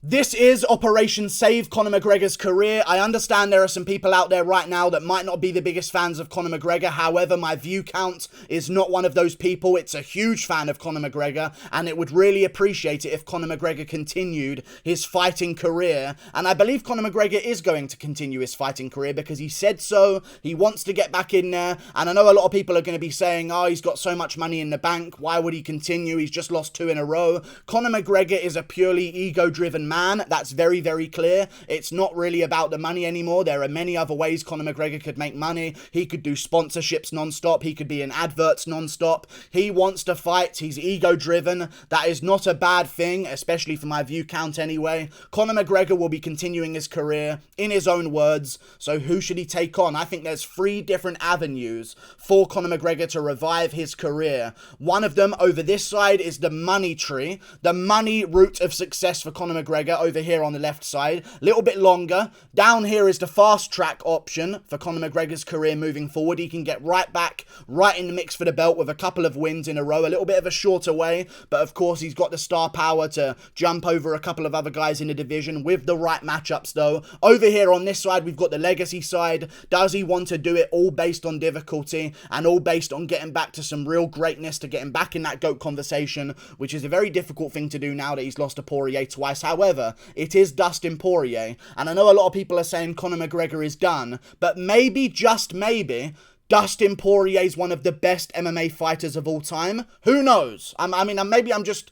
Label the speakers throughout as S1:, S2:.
S1: This is Operation Save Conor McGregor's career. I understand there are some people out there right now that might not be the biggest fans of Conor McGregor. However, my view count is not one of those people. It's a huge fan of Conor McGregor, and it would really appreciate it if Conor McGregor continued his fighting career. And I believe Conor McGregor is going to continue his fighting career because he said so. He wants to get back in there. And I know a lot of people are going to be saying, oh, he's got so much money in the bank. Why would he continue? He's just lost 2 in a row. Conor McGregor is a purely ego-driven man. That's very, very clear. It's not really about the money anymore. There are many other ways Conor McGregor could make money. He could do sponsorships non-stop. He could be in adverts non-stop. He wants to fight. He's ego-driven. That is not a bad thing, especially for my view count anyway. Conor McGregor will be continuing his career in his own words. So who should he take on? I think there's 3 different avenues for Conor McGregor to revive his career. One of them over this side is the money tree, the money route of success for Conor McGregor over here on the left side. A little bit longer. Down here is the fast track option for Conor McGregor's career moving forward. He can get right back, right in the mix for the belt with a couple of wins in a row. A little bit of a shorter way, but of course he's got the star power to jump over a couple of other guys in the division with the right matchups though. Over here on this side, we've got the legacy side. Does he want to do it all based on difficulty and all based on getting back to some real greatness, to getting back in that GOAT conversation, which is a very difficult thing to do now that he's lost to Poirier twice. However, it is Dustin Poirier, and I know a lot of people are saying Conor McGregor is done, but maybe, just maybe, Dustin Poirier is one of the best MMA fighters of all time. Who knows? Maybe I'm just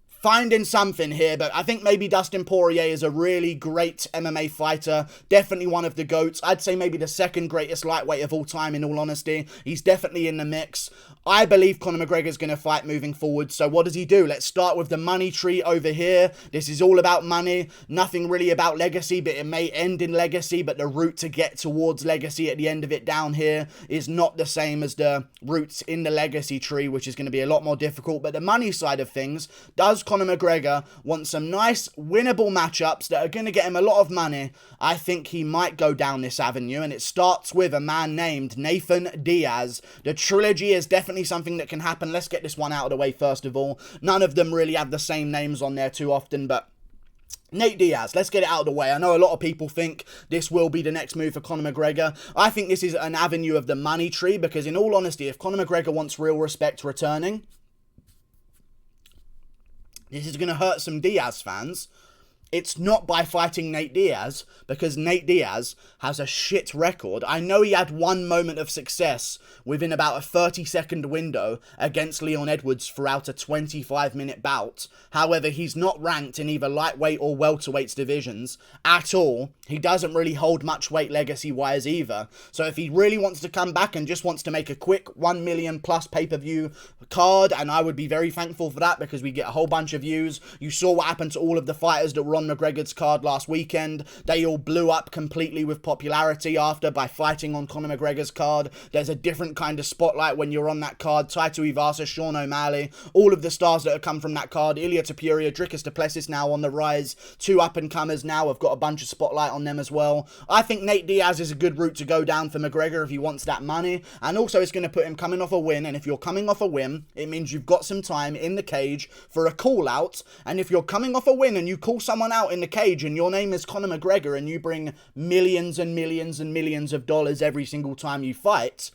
S1: finding something here, but I think maybe Dustin Poirier is a really great MMA fighter, definitely one of the GOATs. I'd say maybe the second greatest lightweight of all time, in all honesty. He's definitely in the mix. I believe Conor McGregor is going to fight moving forward. So what does he do? Let's start with the money tree over here. This is all about money, nothing really about legacy, but it may end in legacy, but the route to get towards legacy at the end of it down here is not the same as the routes in the legacy tree, which is going to be a lot more difficult. But the money side of things, does Conor McGregor want some nice winnable matchups that are going to get him a lot of money? I think he might go down this avenue, and it starts with a man named Nate Diaz. The trilogy is definitely something that can happen. Let's get this one out of the way first of all. None of them really have the same names on there too often, but Nate Diaz, let's get it out of the way. I know a lot of people think this will be the next move for Conor McGregor. I think this is an avenue of the money tree because, in all honesty, if Conor McGregor wants real respect returning, this is going to hurt some Diaz fans. It's not by fighting Nate Diaz, because Nate Diaz has a shit record. I know he had one moment of success within about a 30-second window against Leon Edwards throughout a 25-minute bout. However, he's not ranked in either lightweight or welterweights divisions at all. He doesn't really hold much weight legacy-wise either. So if he really wants to come back and just wants to make a quick 1 million plus pay-per-view card, and I would be very thankful for that because we get a whole bunch of views. You saw what happened to all of the fighters that were on McGregor's card last weekend. They all blew up completely with popularity after by fighting on Conor McGregor's card. There's a different kind of spotlight when you're on that card. Taito Ivasa, Sean O'Malley, all of the stars that have come from that card. Ilia Topuria, Dricus Duplessis now on the rise. 2 up-and-comers now have got a bunch of spotlight on them as well. I think Nate Diaz is a good route to go down for McGregor if he wants that money. And also it's going to put him coming off a win. And if you're coming off a win, it means you've got some time in the cage for a call-out. And if you're coming off a win and you call someone out in the cage and your name is Conor McGregor and you bring millions and millions and millions of dollars every single time you fight,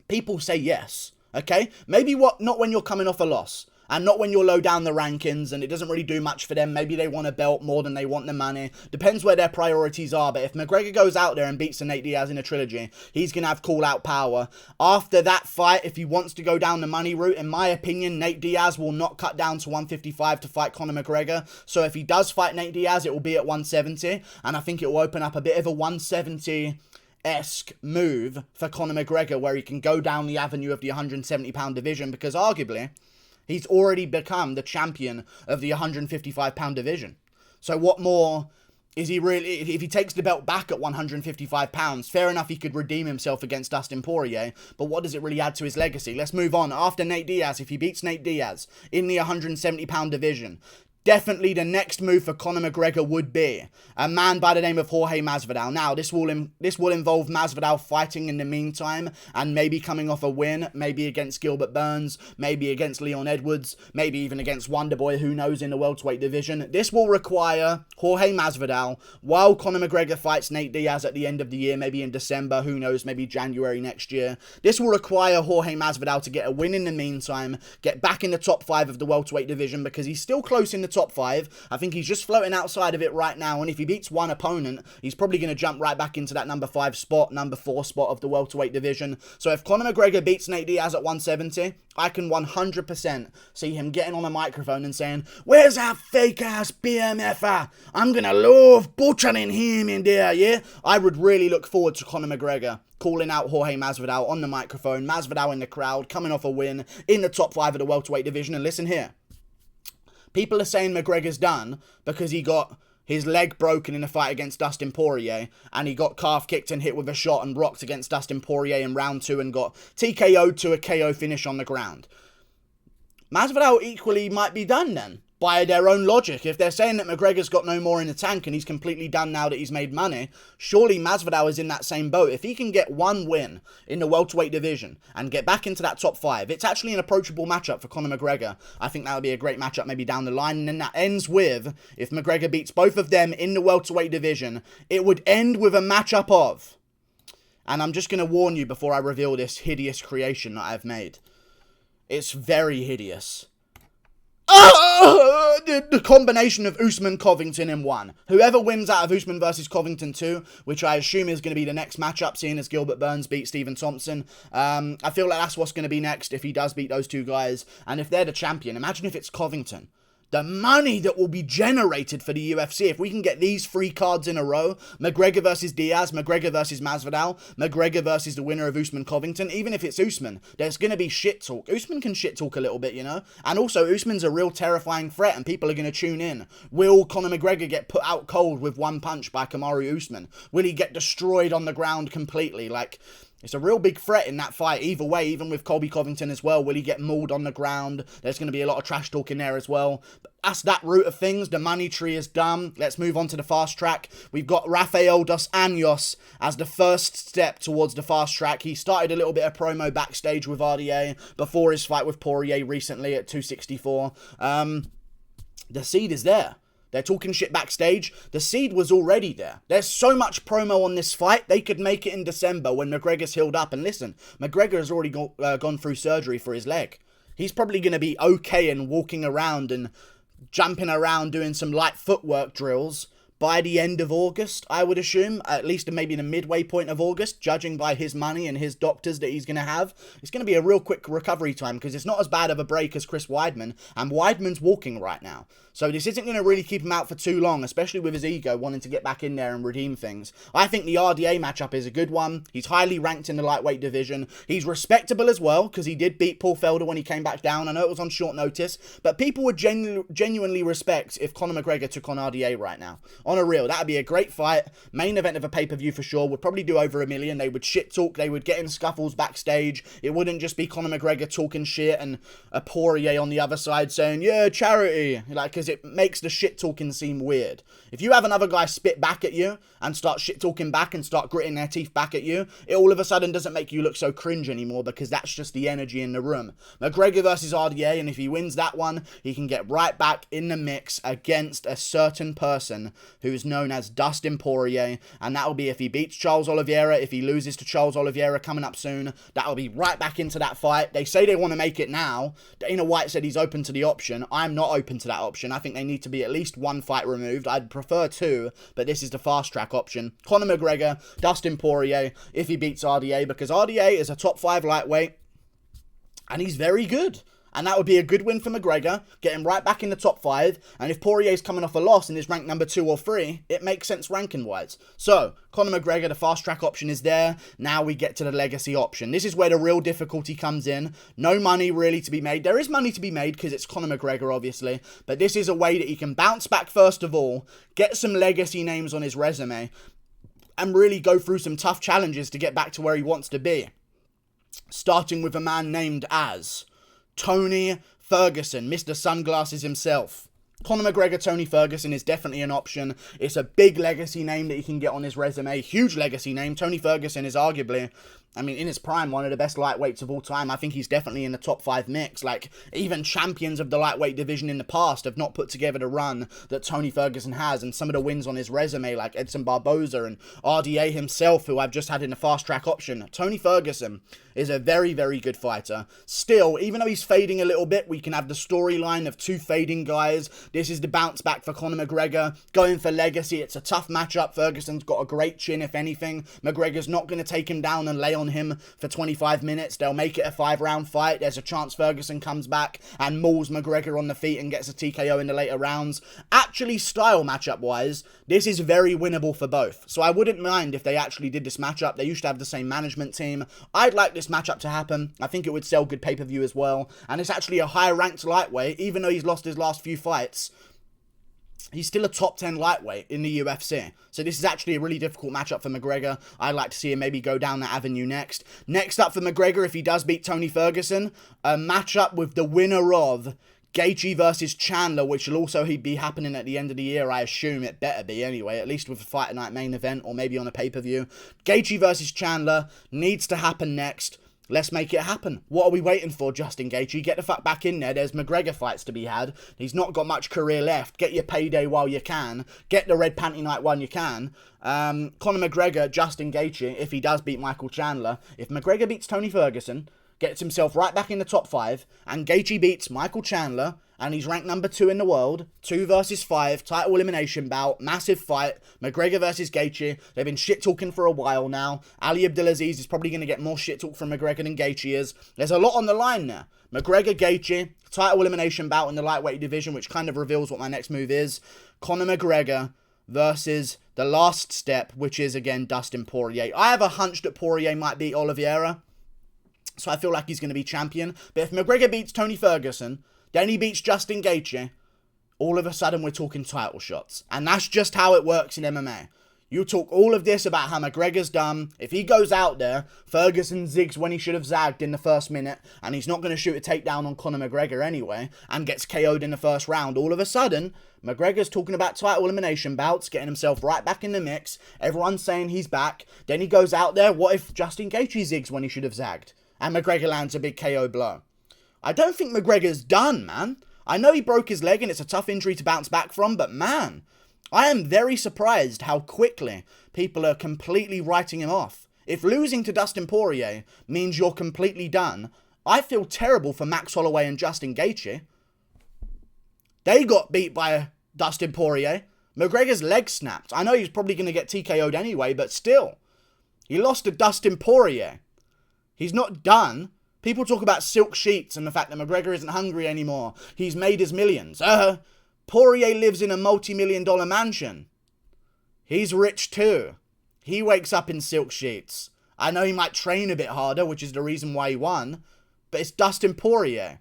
S1: people say yes, okay? Maybe not when you're coming off a loss and not when you're low down the rankings and it doesn't really do much for them. Maybe they want a belt more than they want the money. Depends where their priorities are. But if McGregor goes out there and beats Nate Diaz in a trilogy, he's going to have call-out power. After that fight, if he wants to go down the money route, in my opinion, Nate Diaz will not cut down to 155 to fight Conor McGregor. So if he does fight Nate Diaz, it will be at 170. And I think it will open up a bit of a 170-esque move for Conor McGregor where he can go down the avenue of the 170-pound division because arguably he's already become the champion of the 155-pound division. So what more is he really... If he takes the belt back at 155 pounds, fair enough, he could redeem himself against Dustin Poirier, but what does it really add to his legacy? Let's move on. After Nate Diaz, if he beats Nate Diaz in the 170-pound division, definitely the next move for Conor McGregor would be a man by the name of Jorge Masvidal. Now, this will involve Masvidal fighting in the meantime and maybe coming off a win, maybe against Gilbert Burns, maybe against Leon Edwards, maybe even against Wonderboy, who knows, in the welterweight division. This will require Jorge Masvidal, while Conor McGregor fights Nate Diaz at the end of the year, maybe in December, who knows, maybe January next year. This will require Jorge Masvidal to get a win in the meantime, get back in the top 5 of the welterweight division, because he's still close in the top 5. I think he's just floating outside of it right now, and if he beats one opponent, he's probably going to jump right back into that number 5 spot, number 4 spot of the welterweight division. So if Conor McGregor beats Nate Diaz at 170, I can 100% see him getting on a microphone and saying, "Where's that fake-ass BMFer? I'm going to love butchering him in there, yeah?" I would really look forward to Conor McGregor calling out Jorge Masvidal on the microphone, Masvidal in the crowd, coming off a win in the top 5 of the welterweight division. And listen here. People are saying McGregor's done because he got his leg broken in a fight against Dustin Poirier, and he got calf kicked and hit with a shot and rocked against Dustin Poirier in round 2 and got TKO'd to a KO finish on the ground. Masvidal equally might be done then, by their own logic. If they're saying that McGregor's got no more in the tank and he's completely done now that he's made money, surely Masvidal is in that same boat. If he can get one win in the welterweight division and get back into that top 5, it's actually an approachable matchup for Conor McGregor. I think that would be a great matchup maybe down the line. And then that ends with, if McGregor beats both of them in the welterweight division, it would end with a matchup of, and I'm just going to warn you before I reveal this hideous creation that I've made. It's very hideous. The combination of Usman Covington in 1. Whoever wins out of Usman versus Covington 2, which I assume is going to be the next matchup, seeing as Gilbert Burns beat Stephen Thompson. I feel like that's what's going to be next if he does beat those two guys. And if they're the champion, imagine if it's Covington. The money that will be generated for the UFC if we can get these 3 cards in a row. McGregor versus Diaz, McGregor versus Masvidal, McGregor versus the winner of Usman Covington. Even if it's Usman, there's going to be shit talk. Usman can shit talk a little bit, you know? And also, Usman's a real terrifying threat and people are going to tune in. Will Conor McGregor get put out cold with one punch by Kamaru Usman? Will he get destroyed on the ground completely? Like, it's a real big threat in that fight either way, even with Colby Covington as well. Will he get mauled on the ground? There's going to be a lot of trash talk in there as well. But that's that route of things. The money tree is done. Let's move on to the fast track. We've got Rafael dos Anjos as the first step towards the fast track. He started a little bit of promo backstage with RDA before his fight with Poirier recently at 264. The seed is there. They're talking shit backstage. The seed was already there. There's so much promo on this fight, they could make it in December when McGregor's healed up. And listen, McGregor has already gone through surgery for his leg. He's probably going to be okay and walking around and jumping around doing some light footwork drills by the end of August, I would assume. At least maybe the midway point of August, judging by his money and his doctors that he's going to have. It's going to be a real quick recovery time because it's not as bad of a break as Chris Weidman. And Weidman's walking right now. So this isn't going to really keep him out for too long, especially with his ego wanting to get back in there and redeem things. I think the RDA matchup is a good one. He's highly ranked in the lightweight division. He's respectable as well because he did beat Paul Felder when he came back down. I know it was on short notice, but people would genuinely respect if Conor McGregor took on RDA right now. On a real, that would be a great fight. Main event of a pay-per-view for sure. Would probably do over $1 million. They would shit talk. They would get in scuffles backstage. It wouldn't just be Conor McGregor talking shit and a Poirier on the other side saying, yeah, charity. Like, because it makes the shit talking seem weird. If you have another guy spit back at you and start shit talking back and start gritting their teeth back at you, it all of a sudden doesn't make you look so cringe anymore because that's just the energy in the room. McGregor versus RDA, and if he wins that one, he can get right back in the mix against a certain person who is known as Dustin Poirier, and that will be if he beats Charles Oliveira. If he loses to Charles Oliveira coming up soon, that will be right back into that fight. They say they want to make it now. Dana White said he's open to the option. I'm not open to that option. I think they need to be at least one fight removed. I'd prefer 2, but this is the fast track option. Conor McGregor, Dustin Poirier, if he beats RDA, because RDA is a top 5 lightweight, and he's very good. And that would be a good win for McGregor, get him right back in the top 5. And if Poirier's coming off a loss and is ranked number 2 or 3, it makes sense ranking-wise. So, Conor McGregor, the fast-track option is there. Now we get to the legacy option. This is where the real difficulty comes in. No money really to be made. There is money to be made because it's Conor McGregor, obviously. But this is a way that he can bounce back first of all, get some legacy names on his resume, and really go through some tough challenges to get back to where he wants to be. Starting with a man named as Tony Ferguson, Mr. Sunglasses himself. Conor McGregor, Tony Ferguson is definitely an option. It's a big legacy name that he can get on his resume. Huge legacy name. Tony Ferguson is arguably, I mean, in his prime, one of the best lightweights of all time. I think he's definitely in the top 5 mix. Like, even champions of the lightweight division in the past have not put together the run that Tony Ferguson has. And some of the wins on his resume, like Edson Barboza and RDA himself, who I've just had in a fast track option. Tony Ferguson is a very, very good fighter. Still, even though he's fading a little bit, we can have the storyline of 2 fading guys. This is the bounce back for Conor McGregor. Going for legacy, it's a tough matchup. Ferguson's got a great chin, if anything. McGregor's not going to take him down and lay on him for 25 minutes. They'll make it a 5-round fight. There's a chance Ferguson comes back and mauls McGregor on the feet and gets a TKO in the later rounds. Actually, style matchup-wise, this is very winnable for both. So I wouldn't mind if they actually did this matchup. They used to have the same management team. I'd like this matchup to happen. I think it would sell good pay-per-view as well. And it's actually a high-ranked lightweight, even though he's lost his last few fights. He's still a top 10 lightweight in the UFC. So this is actually a really difficult matchup for McGregor. I'd like to see him maybe go down that avenue next. Next up for McGregor, if he does beat Tony Ferguson, a matchup with the winner of Gaethje versus Chandler, which will also be happening at the end of the year. I assume it better be anyway, at least with a Fight Night main event or maybe on a pay-per-view. Gaethje versus Chandler needs to happen next. Let's make it happen. What are we waiting for, Justin Gaethje? Get the fuck back in there. There's McGregor fights to be had. He's not got much career left. Get your payday while you can. Get the red panty night when you can. Conor McGregor, Justin Gaethje, if he does beat Michael Chandler. If McGregor beats Tony Ferguson, gets himself right back in the top 5, and Gaethje beats Michael Chandler, and he's ranked number 2 in the world, 2 versus 5, title elimination bout, massive fight, McGregor versus Gaethje. They've been shit-talking for a while now. Ali Abdelaziz is probably going to get more shit-talk from McGregor than Gaethje is. There's a lot on the line there. McGregor, Gaethje, title elimination bout in the lightweight division, which kind of reveals what my next move is. Conor McGregor versus the last step, which is, again, Dustin Poirier. I have a hunch that Poirier might beat Oliveira, so I feel like he's going to be champion. But if McGregor beats Tony Ferguson, then he beats Justin Gaethje, all of a sudden we're talking title shots. And that's just how it works in MMA. You talk all of this about how McGregor's done. If he goes out there, Ferguson zigs when he should have zagged in the first minute, and he's not going to shoot a takedown on Conor McGregor anyway, and gets KO'd in the first round, all of a sudden, McGregor's talking about title elimination bouts, getting himself right back in the mix. Everyone's saying he's back. Then he goes out there, what if Justin Gaethje zigs when he should have zagged? And McGregor lands a big KO blow. I don't think McGregor's done, man. I know he broke his leg and it's a tough injury to bounce back from, but man, I am very surprised how quickly people are completely writing him off. If losing to Dustin Poirier means you're completely done, I feel terrible for Max Holloway and Justin Gaethje. They got beat by Dustin Poirier. McGregor's leg snapped. I know he's probably going to get TKO'd anyway, but still. He lost to Dustin Poirier. He's not done. People talk about silk sheets and the fact that McGregor isn't hungry anymore. He's made his millions. Poirier lives in a multi-million-dollar mansion. He's rich too. He wakes up in silk sheets. I know he might train a bit harder, which is the reason why he won, but it's Dustin Poirier.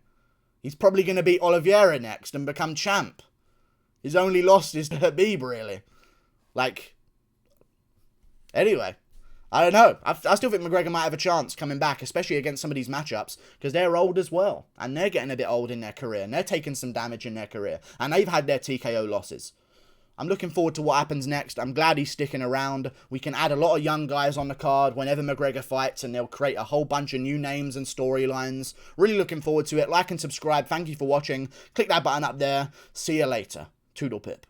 S1: He's probably going to beat Oliveira next and become champ. His only loss is to Habib, really. Anyway. I don't know. I still think McGregor might have a chance coming back, especially against some of these matchups, because they're old as well. And they're getting a bit old in their career, and they're taking some damage in their career. And they've had their TKO losses. I'm looking forward to what happens next. I'm glad he's sticking around. We can add a lot of young guys on the card whenever McGregor fights, and they'll create a whole bunch of new names and storylines. Really looking forward to it. Like and subscribe. Thank you for watching. Click that button up there. See you later. Toodle pip.